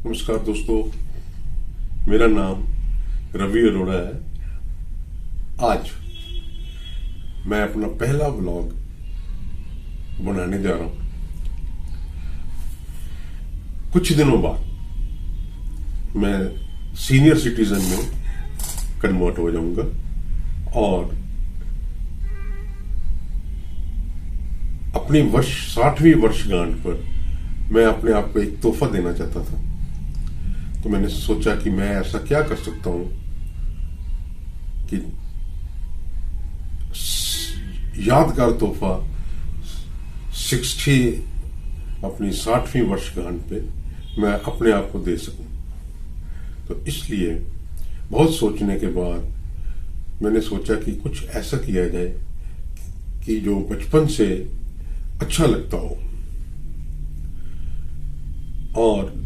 नमस्कार दोस्तों, मेरा नाम रवि अरोड़ा है। आज मैं अपना पहला व्लॉग बनाने जा रहा हूं। कुछ दिनों बाद मैं सीनियर सिटीजन में कन्वर्ट हो जाऊंगा और अपनी 60वीं वर्षगांठ पर मैं अपने आप को एक तोहफा देना चाहता था। तो मैंने सोचा कि मैं ऐसा क्या कर सकता हूं कि यादगार तोहफा अपनी 60वीं वर्षगांठ पे मैं अपने आप को दे सकूं। तो इसलिए बहुत सोचने के बाद मैंने सोचा कि कुछ ऐसा किया जाए कि जो बचपन से अच्छा लगता हो और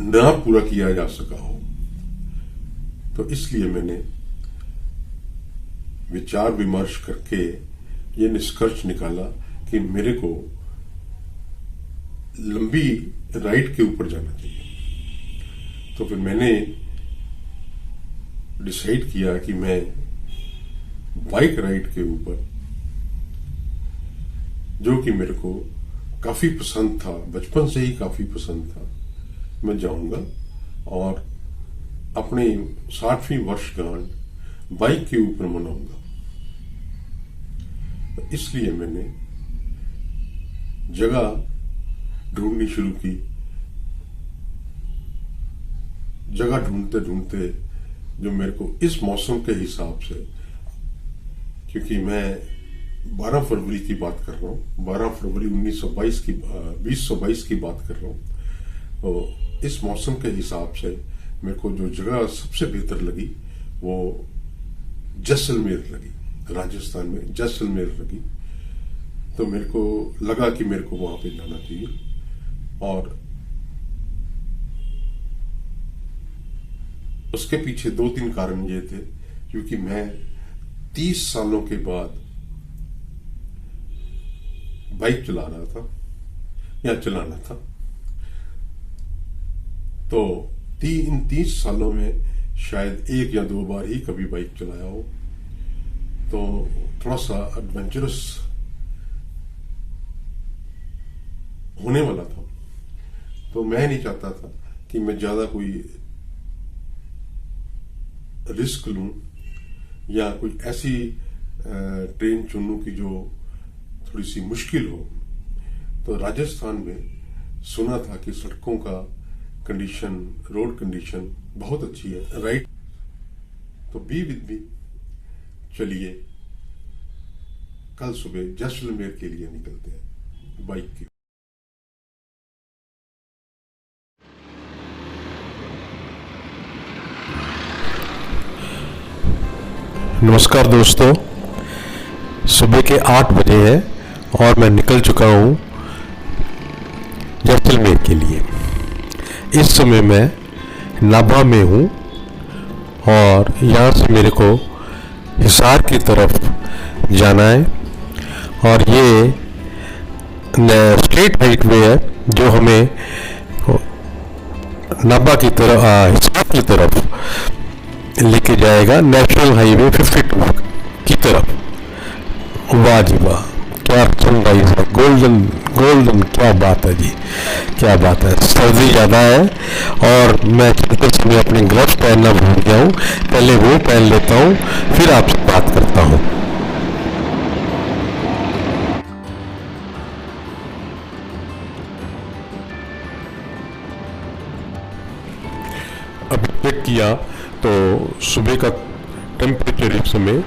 ना पूरा किया जा सका हो। तो इसलिए मैंने विचार विमर्श करके ये निष्कर्ष निकाला कि मेरे को लंबी राइड के ऊपर जाना चाहिए। तो फिर मैंने डिसाइड किया कि मैं बाइक राइड के ऊपर, जो कि मेरे को काफी पसंद था, बचपन से ही काफी पसंद था, मैं जाऊंगा और अपनी 60वीं वर्षगांठ बाइक के ऊपर मनाऊंगा। तो इसलिए मैंने जगह ढूंढनी शुरू की। जगह ढूंढते ढूंढते जो मेरे को इस मौसम के हिसाब से, क्योंकि मैं 12 फरवरी की बात कर रहा हूं, 12 फरवरी 2022 की बात कर रहा हूं। तो इस मौसम के हिसाब से मेरे को जो जगह सबसे बेहतर लगी वो जैसलमेर लगी, राजस्थान में जैसलमेर लगी। तो मेरे को लगा कि मेरे को वहां पे जाना चाहिए। और उसके पीछे 2-3 कारण ये थे, क्योंकि मैं 30 सालों के बाद बाइक चला रहा था या चलाना था। तो इन 30 सालों में शायद 1 या 2 बार ही कभी बाइक चलाया हो। तो थोड़ा सा एडवेंचरस होने वाला था। तो मैं नहीं चाहता था कि मैं ज्यादा कोई रिस्क लूं या कोई ऐसी ट्रेन चुनूं कि जो थोड़ी सी मुश्किल हो। तो राजस्थान में सुना था कि सड़कों का कंडीशन, रोड कंडीशन बहुत अच्छी है, राइट। तो बी विद मी, चलिए कल सुबह जैसलमेर के लिए निकलते हैं बाइक की। नमस्कार दोस्तों, सुबह के 8 बजे है और मैं निकल चुका हूँ जैसलमेर के लिए। इस समय मैं नाभा में हूँ और यहाँ से मेरे को हिसार की तरफ जाना है। और ये स्टेट हाईवे है जो हमें नाभा की तरफ, हिसार की तरफ लेके जाएगा, नेशनल हाईवे 52 की तरफ। वाह जी वाह, क्या सनराइज है, गोल्डन, क्या बात है जी, क्या बात है। सर्दी ज़्यादा है और मैं चलते समय अपने ग्लव्स पहनना भूल गया हूँ। पहले वो पहन लेता हूँ, फिर आपसे बात करता हूँ। अभी चेक किया तो सुबह का टेम्परेचर इस समय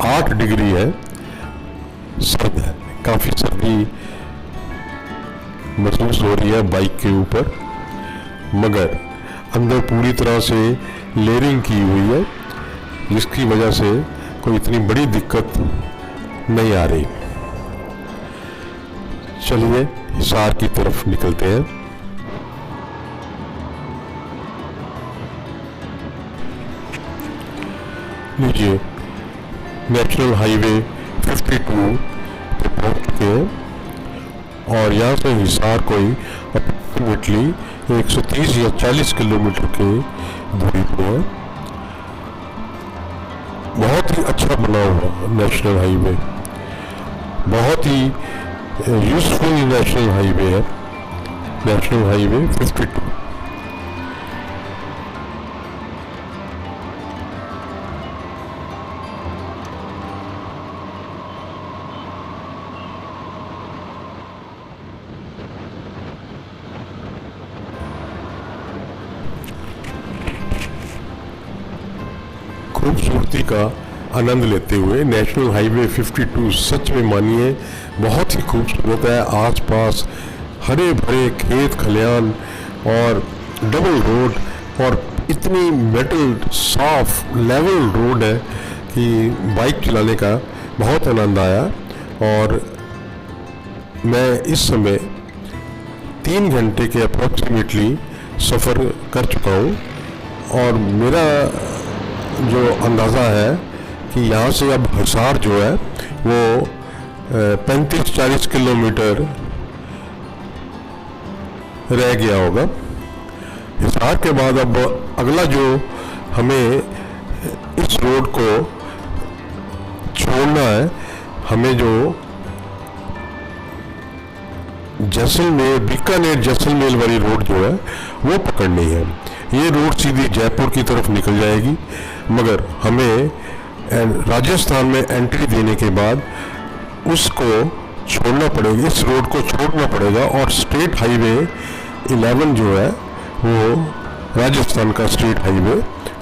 8 डिग्री है, सर्द है, काफ़ी सर्दी महसूस हो रही है बाइक के ऊपर। मगर अंदर पूरी तरह से लेयरिंग की हुई है, जिसकी वजह से कोई इतनी बड़ी दिक्कत नहीं आ रही। चलिए हिसार की तरफ निकलते हैं। लीजिए, नेशनल हाईवे 52 पे पहुंच चुके हैं और यहाँ से हिसार कोई अप्रोक्सीमेटली 130 या 40 किलोमीटर के दूरी पे है। बहुत ही अच्छा बना हुआ नेशनल हाईवे, बहुत ही यूजफुल नेशनल हाईवे है, नेशनल हाईवे 52। खूबसूरती का आनंद लेते हुए नेशनल हाईवे 52 सच में मानिए बहुत ही खूबसूरत है। आसपास हरे भरे खेत खलियान और डबल रोड और इतनी मेटल साफ लेवल रोड है कि बाइक चलाने का बहुत आनंद आया। और मैं इस समय 3 घंटे के अप्रॉक्सीमेटली सफ़र कर चुका हूँ और मेरा जो अंदाज़ा है कि यहाँ से अब हिसार जो है वो 35-40 किलोमीटर रह गया होगा। हिसार के बाद अब अगला जो हमें इस रोड को छोड़ना है, हमें जो जैसलमेर बीकानेर जैसलमेर वाली रोड जो है वो पकड़नी है। ये रोड सीधी जयपुर की तरफ निकल जाएगी, मगर हमें राजस्थान में एंट्री देने के बाद उसको छोड़ना पड़ेगा, इस रोड को छोड़ना पड़ेगा और स्टेट हाईवे 11 जो है वो राजस्थान का स्टेट हाईवे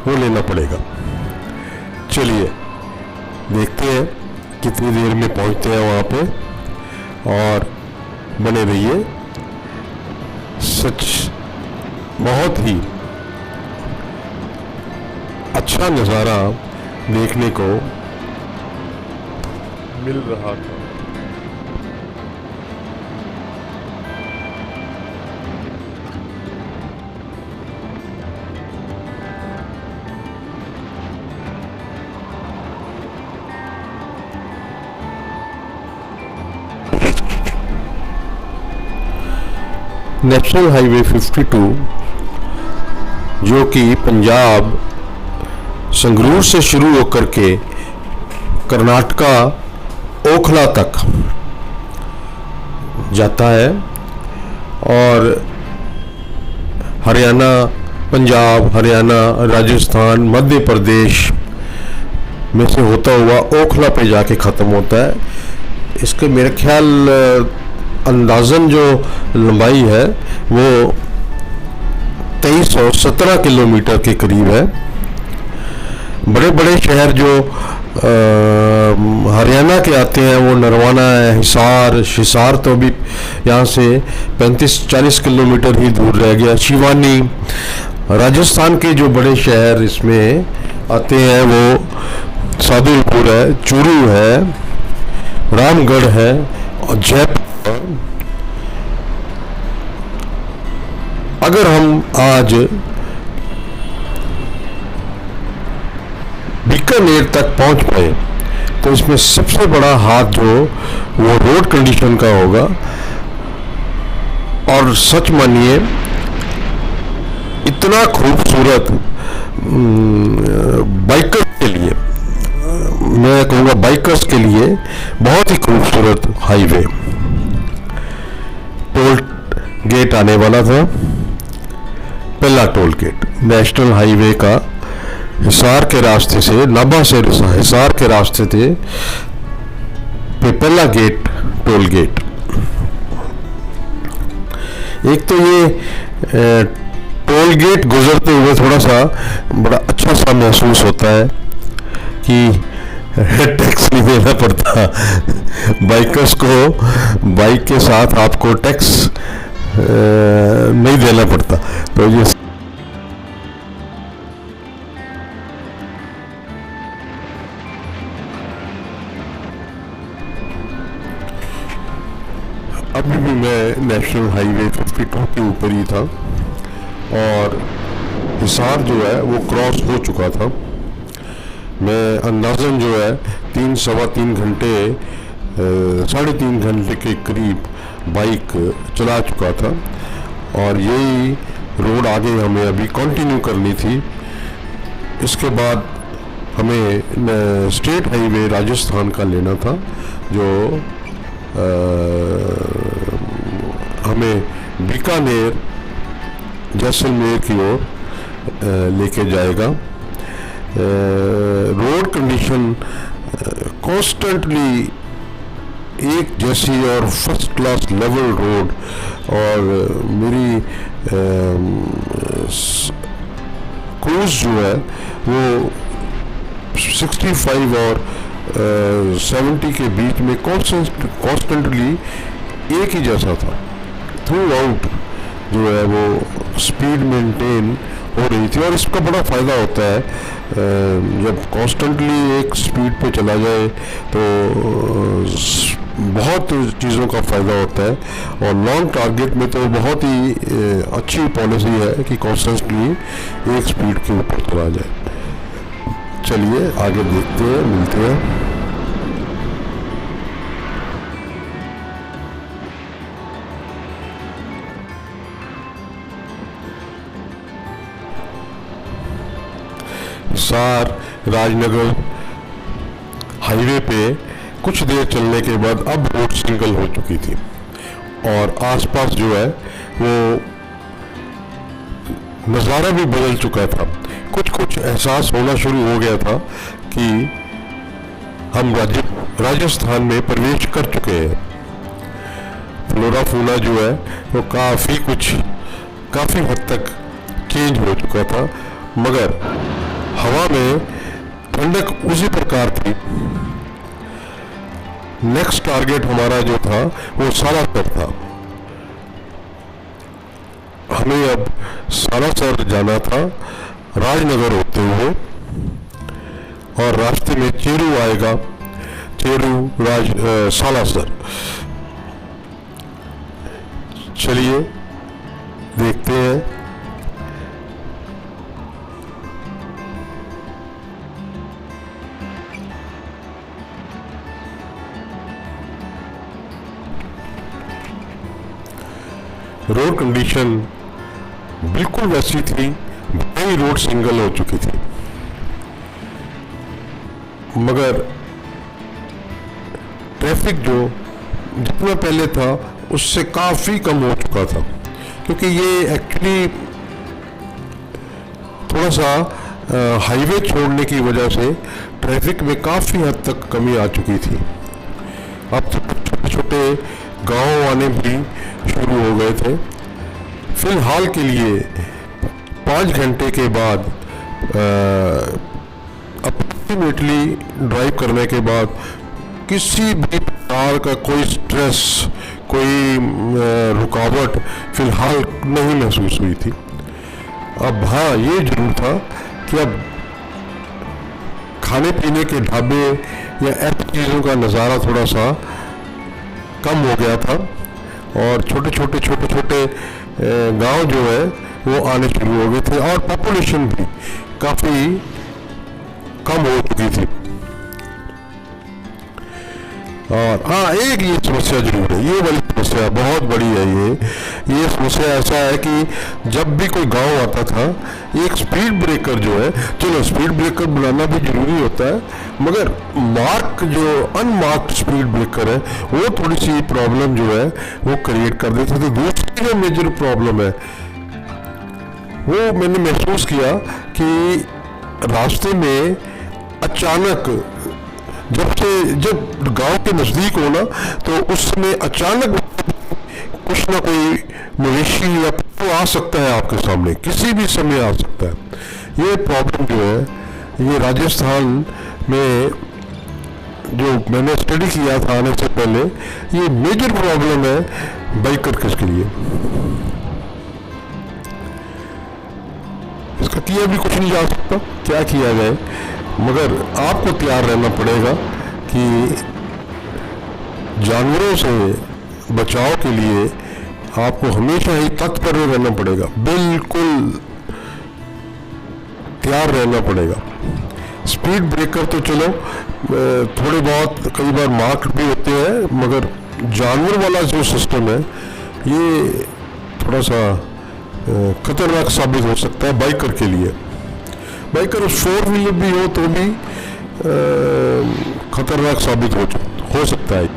वो लेना पड़ेगा। चलिए देखते हैं कितनी देर में पहुंचते हैं वहाँ पे, और बने रहिए। सच बहुत ही अच्छा नज़ारा देखने को मिल रहा था। नेशनल हाईवे 52 जो कि पंजाब संगरूर से शुरू होकर के कर्नाटका ओखला तक जाता है और हरियाणा, पंजाब, हरियाणा, राजस्थान, मध्य प्रदेश में से होता हुआ ओखला पे जाके ख़त्म होता है। इसके मेरे ख्याल अंदाज़न जो लंबाई है वो 2317 किलोमीटर के करीब है। बड़े बड़े शहर जो हरियाणा के आते हैं वो नरवाना है, हिसार तो भी यहाँ से 35-40 किलोमीटर ही दूर रह गया। शिवानी, राजस्थान के जो बड़े शहर इसमें आते हैं वो सादुलपुर है, चूरू है, रामगढ़ है और जयपुर। अगर हम आज बीकानेर तक पहुंच पाए तो इसमें सबसे बड़ा हाथ जो वो रोड कंडीशन का होगा। और सच मानिए इतना खूबसूरत बाइकर्स के लिए, मैं कहूँगा बाइकर्स के लिए बहुत ही खूबसूरत हाईवे। टोल गेट आने वाला था, पहला टोल गेट नेशनल हाईवे का हिसार के रास्ते से, नाभा से हिसार के रास्ते थे पे पहला गेट टोल गेट। एक तो ये टोल गेट गुजरते हुए थोड़ा सा बड़ा अच्छा सा महसूस होता है कि टैक्स नहीं देना पड़ता। बाइकर्स को बाइक के साथ आपको टैक्स नहीं देना पड़ता। तो ये अभी भी मैं नेशनल हाईवे 52 के ऊपर ही था और हिसार जो है वो क्रॉस हो चुका था। मैं अंदाज़न जो है 3-3.25 घंटे 3.5 घंटे के करीब बाइक चला चुका था और यही रोड आगे हमें अभी कंटिन्यू करनी थी। इसके बाद हमें स्टेट हाईवे राजस्थान का लेना था जो हमें बीकानेर जैसलमेर की ओर लेके जाएगा। रोड कंडीशन कॉन्स्टेंटली एक जैसी और फर्स्ट क्लास लेवल रोड, और मेरी क्रूज जो है वो 65 और 70 के बीच में कॉन्स्टेंटली एक ही जैसा था। थ्रू आउट जो है वो स्पीड मेंटेन हो रही थी, और इसका बड़ा फ़ायदा होता है जब कॉन्स्टेंटली एक स्पीड पे चला जाए तो बहुत चीज़ों का फ़ायदा होता है। और लॉन्ग टारगेट में तो बहुत ही अच्छी पॉलिसी है कि कॉन्स्टेंटली एक स्पीड के ऊपर चला जाए। चलिए आगे देखते हैं, मिलते हैं। हिसार राजनगर हाईवे पे कुछ देर चलने के बाद अब रोड सिंगल हो चुकी थी और आसपास जो है वो नज़ारा भी बदल चुका था। कुछ एहसास होना शुरू हो गया था कि हम राजस्थान में प्रवेश कर चुके हैं। फ्लोरा फूना जो है वो काफ़ी हद तक चेंज हो चुका था, मगर हवा में ठंडक उसी प्रकार थी। नेक्स्ट टारगेट हमारा जो था वो सालासर था। हमें अब सालासर जाना था राजनगर होते हुए, और रास्ते में चेरू आएगा, सालासर। चलिए देखते हैं। रोड कंडीशन बिल्कुल वैसी थी, वही रोड सिंगल हो चुकी थी, मगर ट्रैफिक जो जितना पहले था उससे काफ़ी कम हो चुका था, क्योंकि ये एक्चुअली थोड़ा सा हाईवे छोड़ने की वजह से ट्रैफिक में काफ़ी हद तक कमी आ चुकी थी। अब छोटे छोटे गांव आने भी शुरू हो गए थे। फिलहाल के लिए 5 घंटे के बाद अप्रोक्सीमेटली ड्राइव करने के बाद किसी भी प्रकार का कोई स्ट्रेस, कोई रुकावट फिलहाल नहीं महसूस हुई थी। अब हाँ, ये जरूर था कि अब खाने पीने के ढाबे या ऐसी चीज़ों का नज़ारा थोड़ा सा कम हो गया था, और छोटे छोटे गांव जो है वो आने शुरू हो गए थे, और पॉपुलेशन भी काफ़ी कम हो चुकी थी। और हाँ, एक ये समस्या जरूर है, ये वाली समस्या बहुत बड़ी है। ये समस्या ऐसा है कि जब भी कोई गांव आता था, एक स्पीड ब्रेकर जो है, चलो स्पीड ब्रेकर बनाना भी जरूरी होता है, मगर अनमार्क्ड स्पीड ब्रेकर है वो थोड़ी सी प्रॉब्लम जो है वो क्रिएट कर देते थे। दूसरी जो मेजर प्रॉब्लम है वो मैंने महसूस किया कि रास्ते में अचानक जब गांव के नज़दीक हो ना, तो उस समय अचानक कुछ ना कोई मवेशी या पशु आ सकता है आपके सामने, किसी भी समय आ सकता है। ये प्रॉब्लम जो है ये राजस्थान में जो मैंने स्टडी किया था आने से पहले, ये मेजर प्रॉब्लम है बाइकर्स के लिए। इसका किया भी कुछ नहीं जा सकता, क्या किया जाए, मगर आपको तैयार रहना पड़ेगा कि जानवरों से बचाव के लिए आपको हमेशा ही तत्पर रहना पड़ेगा, बिल्कुल तैयार रहना पड़ेगा। स्पीड ब्रेकर तो चलो थोड़े बहुत कई बार मार्क भी होते हैं, मगर जानवर वाला जो सिस्टम है ये थोड़ा सा खतरनाक साबित हो सकता है बाइकर के लिए। बाइकर 4 व्हीलर भी हो तो भी खतरनाक साबित हो सकता है।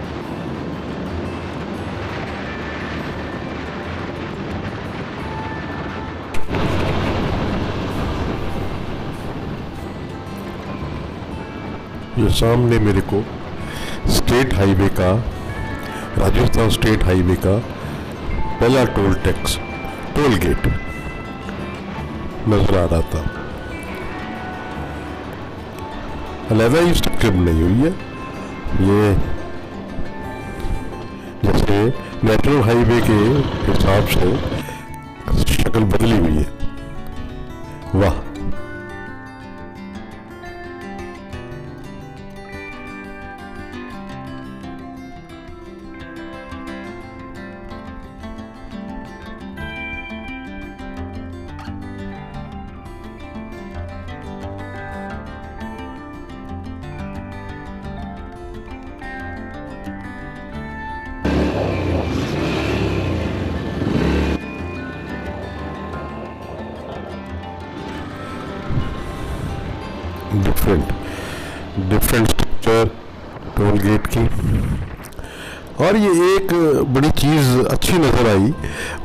ये सामने मेरे को स्टेट हाईवे का, राजस्थान स्टेट हाईवे का पहला टोल गेट नजर आ रहा था। अलहदा ही स्ट्रक्चर नहीं हुई है, ये जैसे नेशनल हाईवे के हिसाब से शक्ल बदली हुई है। वाह, डिफरेंट स्ट्रक्चर टोल गेट की। और ये एक बड़ी चीज़ अच्छी नज़र आई,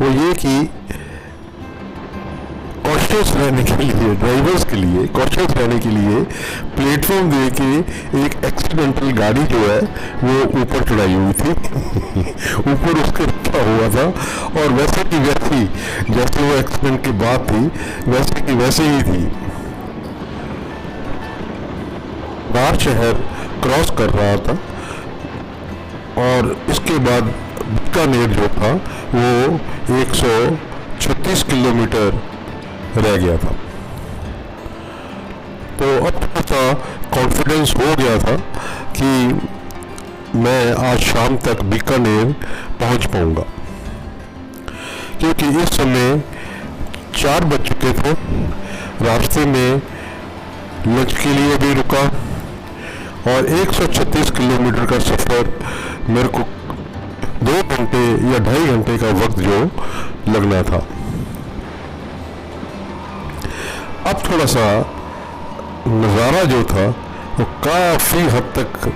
वो ये कि कॉशियस रहने के लिए, ड्राइवर्स के लिए कॉशियस रहने के लिए प्लेटफॉर्म दे के एक एक्सीडेंटल गाड़ी जो है वो ऊपर चढ़ाई हुई थी ऊपर उसके रखा हुआ था, और वैसे की वैसी जैसे वो एक्सीडेंट की बात थी वैसे की वैसे ही थी। बाहर शहर क्रॉस कर रहा था और इसके बाद बीकानेर जो था वो 136 किलोमीटर रह गया था। तो अब थोड़ा कॉन्फिडेंस हो गया था कि मैं आज शाम तक बीकानेर पहुंच पाऊंगा, क्योंकि इस समय 4 बज चुके थे। रास्ते में लंच के लिए भी रुका और 136 किलोमीटर का सफ़र मेरे को 2 घंटे या 2.5 घंटे का वक्त जो लगना था। अब थोड़ा सा नज़ारा जो था वो काफ़ी हद तक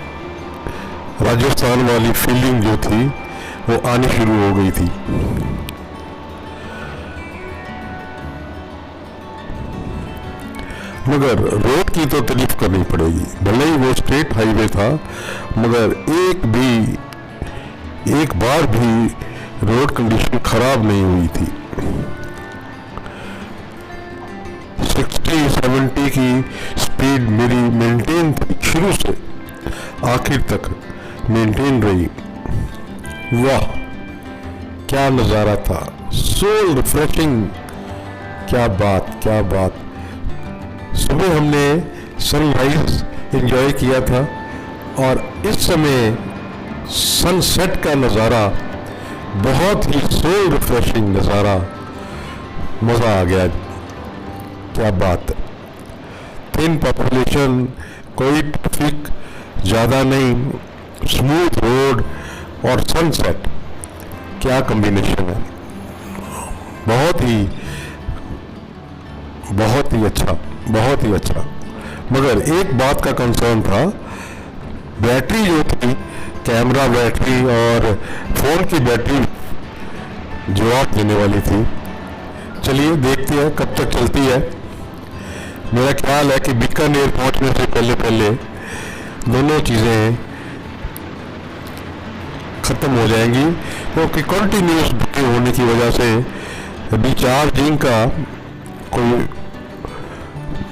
राजस्थान वाली फीलिंग जो थी वो आनी शुरू हो गई थी। मगर रोड की तो तारीफ करनी पड़ेगी, भले ही वो स्टेट हाईवे था मगर एक बार भी रोड कंडीशन खराब नहीं हुई थी। 60-70 की स्पीड मेरी मेंटेन थी, शुरू से आखिर तक मेंटेन रही। वाह, क्या नज़ारा था, सोल रिफ्रेशिंग, क्या बात क्या बात। सुबह हमने सनराइज एंजॉय किया था और इस समय सनसेट का नज़ारा बहुत ही सोल रिफ्रेशिंग नज़ारा, मज़ा आ गया, क्या बात है। थिन पॉपुलेशन, कोई ट्रैफिक ज़्यादा नहीं, स्मूथ रोड और सनसेट, क्या कॉम्बिनेशन है, बहुत ही अच्छा, बहुत ही अच्छा। मगर एक बात का कंसर्न था, बैटरी जो थी, कैमरा बैटरी और फ़ोन की बैटरी जवाब देने वाली थी। चलिए देखते हैं कब तक चलती है। मेरा ख्याल है कि बीकानेर पहुंचने से पहले पहले दोनों चीज़ें ख़त्म हो जाएंगी, क्योंकि कंटिन्यूस बुकिंग होने की वजह से रिचार्जिंग का कोई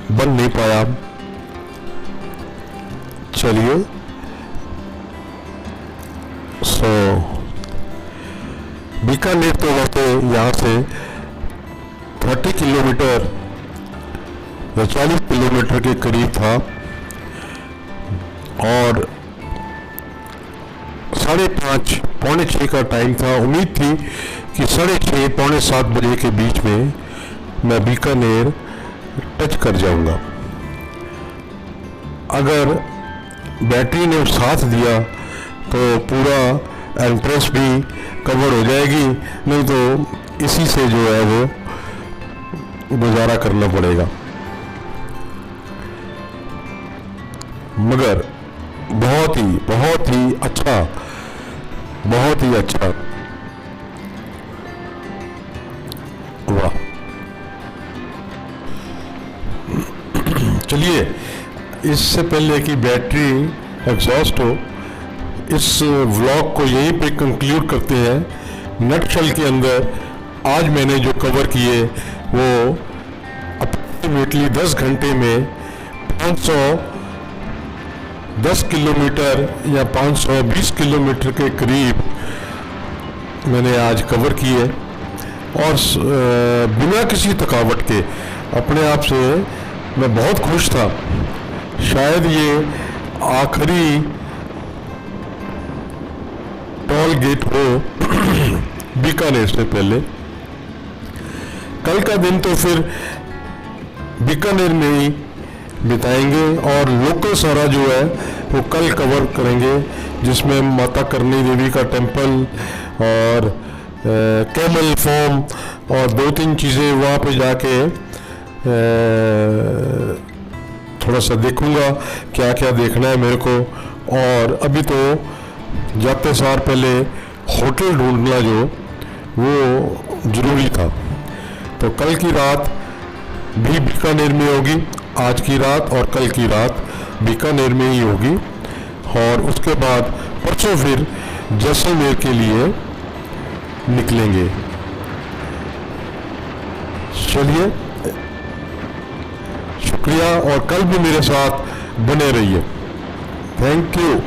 बन नहीं पाया। चलिए, बीकानेर तो वैसे यहाँ से 30 किलोमीटर या 40 किलोमीटर के करीब था और 5:30 पौने 6 का टाइम था। उम्मीद थी कि 6:30 पौने 7 बजे के बीच में मैं बीकानेर टच कर जाऊंगा। अगर बैटरी ने साथ दिया तो पूरा एंट्रेंस भी कवर हो जाएगी, नहीं तो इसी से जो है वो गुजारा करना पड़ेगा। मगर बहुत ही अच्छा, बहुत ही अच्छा। वाह। चलिए, इससे पहले कि बैटरी एग्जॉस्ट हो, इस व्लॉग को यहीं पे कंक्लूड करते हैं। नटशेल के अंदर आज मैंने जो कवर किए वो अप्रोक्सीमेटली 10 घंटे में 510 किलोमीटर या 520 किलोमीटर के करीब मैंने आज कवर किए, और बिना किसी थकावट के अपने आप से मैं बहुत खुश था। शायद ये आखिरी टोल गेट हो बीकानेर से पहले। कल का दिन तो फिर बीकानेर में ही बिताएंगे, और लोकल सारा जो है वो कल कवर करेंगे, जिसमें माता करणी देवी का टेम्पल और कैमल फॉर्म और 2-3 चीज़ें वहाँ पे जाके थोड़ा सा देखूंगा क्या क्या देखना है मेरे को। और अभी तो जाते सार पहले होटल ढूंढना जो वो ज़रूरी था, तो कल की रात भी बीकानेर में होगी, आज की रात और कल की रात बीकानेर में ही होगी, और उसके बाद परसों फिर जैसलमेर के लिए निकलेंगे। चलिए, शुक्रिया, और कल भी मेरे साथ बने रहिए। Thank you.